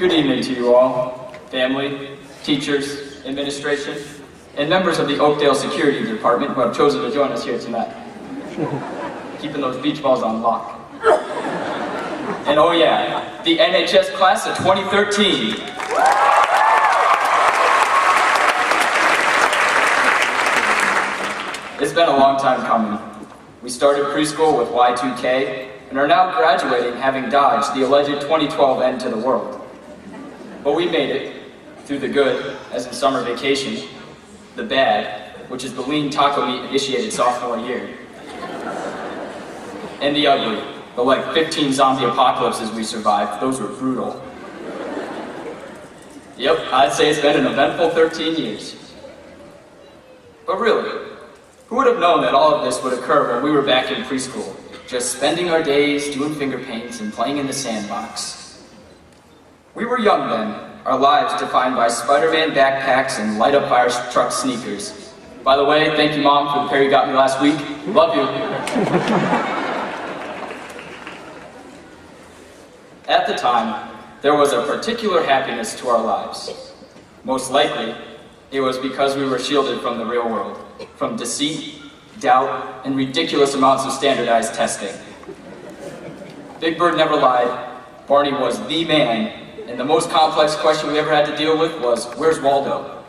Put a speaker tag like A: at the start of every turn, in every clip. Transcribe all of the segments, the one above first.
A: Good evening to you all, family, teachers, administration, and members of the Oakdale Security Department who have chosen to join us here tonight. Keeping those beach balls on lock. And oh yeah, the NHS class of 2013. It's been a long time coming. We started preschool with Y2K and are now graduating having dodged the alleged 2012 end to the world. But we made it through the good, as in summer vacation, the bad, which is the lean taco meat initiated sophomore year, and the ugly, the like 15 zombie apocalypses we survived. Those were brutal. Yep, I'd say it's been an eventful 13 years. But really, who would have known that all of this would occur when we were back in preschool, just spending our days doing finger paints and playing in the sandbox? We were young then, our lives defined by Spider-Man backpacks and light-up fire truck sneakers. By the way, thank you, Mom, for the pair you got me last week. Love you. At the time, there was a particular happiness to our lives. Most likely, it was because we were shielded from the real world, from deceit, doubt, and ridiculous amounts of standardized testing. Big Bird never lied. Barney was the man, and the most complex question we ever had to deal with was, where's Waldo?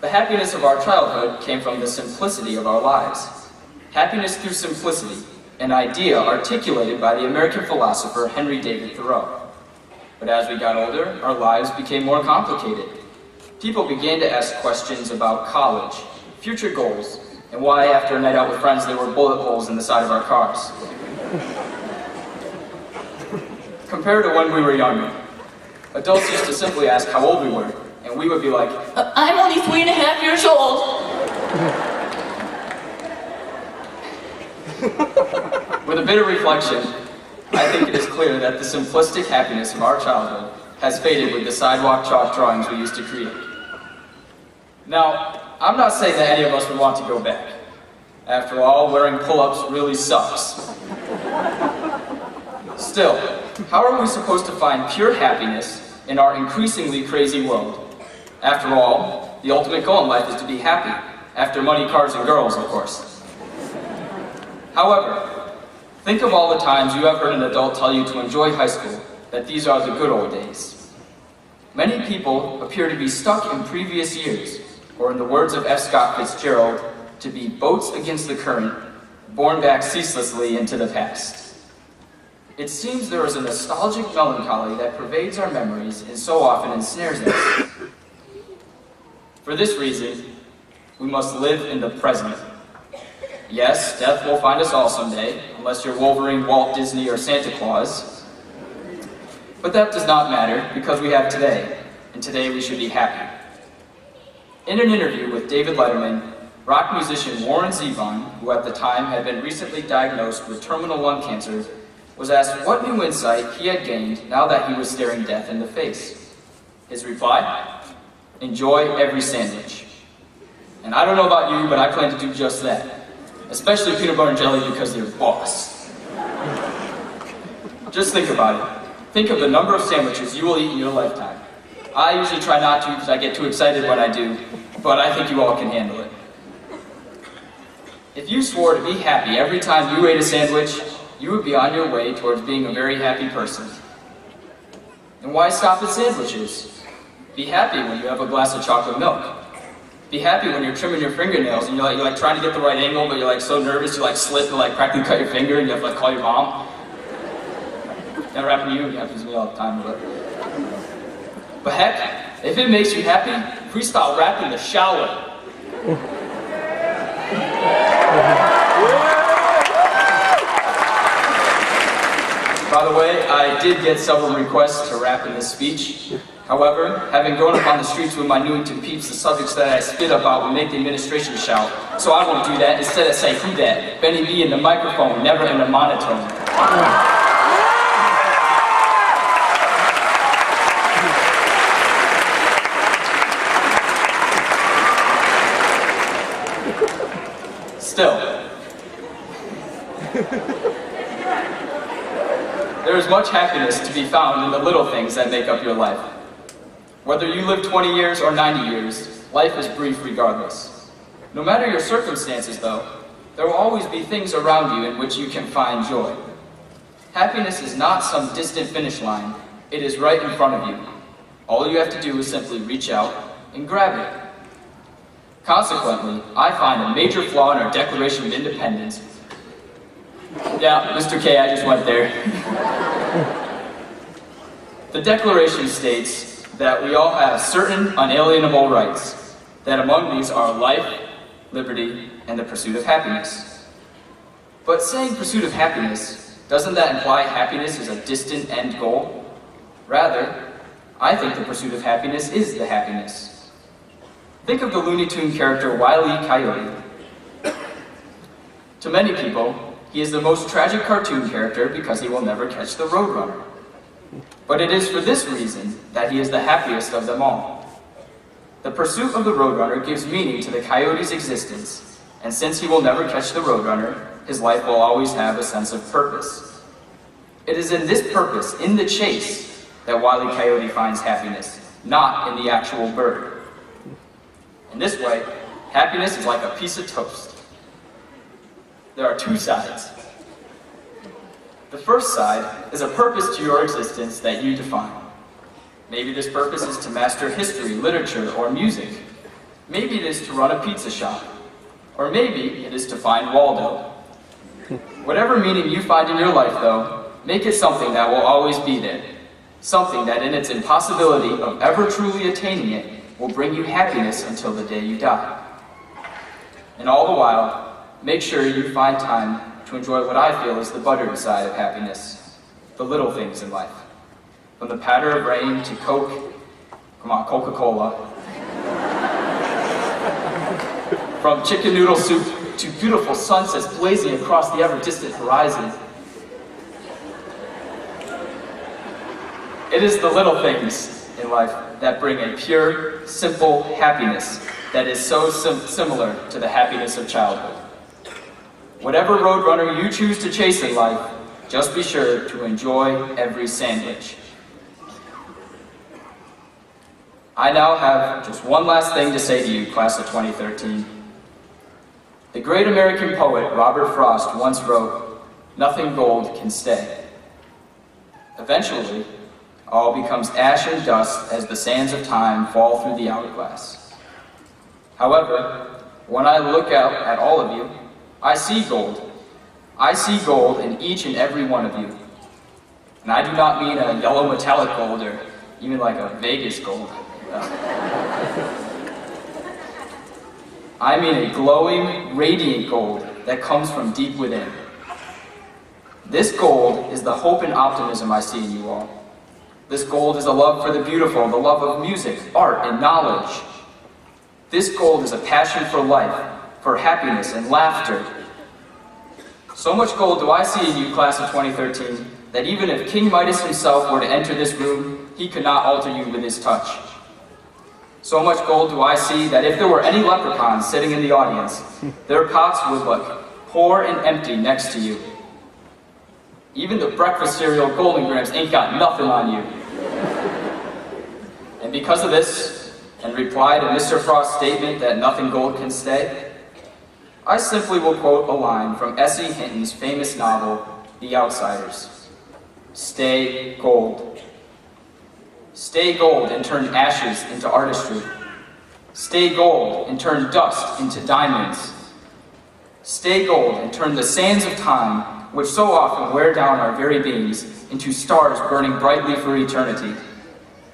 A: The happiness of our childhood came from the simplicity of our lives. Happiness through simplicity, an idea articulated by the American philosopher Henry David Thoreau. But as we got older, our lives became more complicated. People began to ask questions about college, future goals, and why after a night out with friends there were bullet holes in the side of our cars. Compared to when we were younger, adults used to simply ask how old we were, and we would be like, I'm only 3.5 years old. With a bit of reflection, I think it is clear that the simplistic happiness of our childhood has faded with the sidewalk chalk drawings we used to create. Now, I'm not saying that any of us would want to go back. After all, wearing pull-ups really sucks. Still, how are we supposed to find pure happiness in our increasingly crazy world? After all, the ultimate goal in life is to be happy, after money, cars, and girls, of course. However, think of all the times you have heard an adult tell you to enjoy high school, that these are the good old days. Many people appear to be stuck in previous years, or in the words of F. Scott Fitzgerald, to be boats against the current, borne back ceaselessly into the past. It seems there is a nostalgic melancholy that pervades our memories and so often ensnares us. For this reason, we must live in the present. Yes, death will find us all someday, unless you're Wolverine, Walt Disney, or Santa Claus. But that does not matter, because we have today, and today we should be happy. In an interview with David Letterman, rock musician Warren Zevon, who at the time had been recently diagnosed with terminal lung cancer, was asked what new insight he had gained now that he was staring death in the face. His reply? Enjoy every sandwich. And I don't know about you, but I plan to do just that. Especially peanut butter and jelly because they're boss. Just think about it. Think of the number of sandwiches you will eat in your lifetime. I usually try not to because I get too excited when I do, but I think you all can handle it. If you swore to be happy every time you ate a sandwich, you would be on your way towards being a very happy person. And why stop at sandwiches? Be happy when you have a glass of chocolate milk. Be happy when you're trimming your fingernails and you're like trying to get the right angle, but you're like so nervous you like slip and like practically cut your finger and you have to like call your mom. Never happened to you, it happens to me all the time. But heck, if it makes you happy, freestyle rap in the shower. By the way, I did get several requests to rap in this speech. However, having grown up on the streets with my Newington peeps, the subjects that I spit about would make the administration shout. So I won't do that. Instead I say, who that? Benny B in the microphone, never in the monotone. Still, there is much happiness to be found in the little things that make up your life. Whether you live 20 years or 90 years, life is brief regardless. No matter your circumstances, though, there will always be things around you in which you can find joy. Happiness is not some distant finish line. It is right in front of you. All you have to do is simply reach out and grab it. Consequently, I find a major flaw in our Declaration of Independence. Yeah, Mr. K, I just went there. The Declaration states that we all have certain unalienable rights, that among these are life, liberty, and the pursuit of happiness. But saying pursuit of happiness, doesn't that imply happiness is a distant end goal? Rather, I think the pursuit of happiness is the happiness. Think of the Looney Tune character Wile E. Coyote. To many people, he is the most tragic cartoon character because he will never catch the Roadrunner. But it is for this reason that he is the happiest of them all. The pursuit of the Roadrunner gives meaning to the coyote's existence, and since he will never catch the Roadrunner, his life will always have a sense of purpose. It is in this purpose, in the chase, that Wile E. Coyote finds happiness, not in the actual bird. In this way, happiness is like a piece of toast. There are two sides. The first side is a purpose to your existence that you define. Maybe this purpose is to master history, literature, or music. Maybe it is to run a pizza shop. Or maybe it is to find Waldo. Whatever meaning you find in your life, though, make it something that will always be there. Something that in its impossibility of ever truly attaining it will bring you happiness until the day you die. And all the while, make sure you find time to enjoy what I feel is the buttered side of happiness, the little things in life. From the patter of rain to Coca-Cola. From chicken noodle soup to beautiful sunsets blazing across the ever-distant horizon. It is the little things in life that bring a pure, simple happiness that is so similar to the happiness of childhood. Whatever roadrunner you choose to chase in life, just be sure to enjoy every sandwich. I now have just one last thing to say to you, class of 2013. The great American poet Robert Frost once wrote, "Nothing gold can stay." Eventually, all becomes ash and dust as the sands of time fall through the hourglass. However, when I look out at all of you, I see gold. I see gold in each and every one of you. And I do not mean a yellow metallic gold or even like a Vegas gold. I mean a glowing, radiant gold that comes from deep within. This gold is the hope and optimism I see in you all. This gold is a love for the beautiful, the love of music, art, and knowledge. This gold is a passion for life, for happiness and laughter. So much gold do I see in you, class of 2013, that even if King Midas himself were to enter this room, he could not alter you with his touch. So much gold do I see that if there were any leprechauns sitting in the audience, their pots would look poor and empty next to you. Even the breakfast cereal Golden Grams ain't got nothing on you. And because of this, in reply to Mr. Frost's statement that nothing gold can stay, I simply will quote a line from S.E. Hinton's famous novel, The Outsiders. Stay gold. Stay gold and turn ashes into artistry. Stay gold and turn dust into diamonds. Stay gold and turn the sands of time, which so often wear down our very beings, into stars burning brightly for eternity.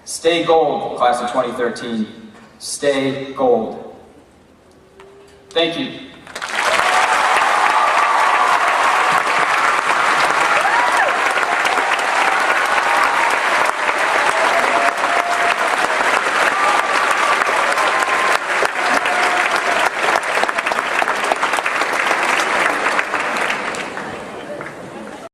A: Stay gold, class of 2013. Stay gold. Thank you.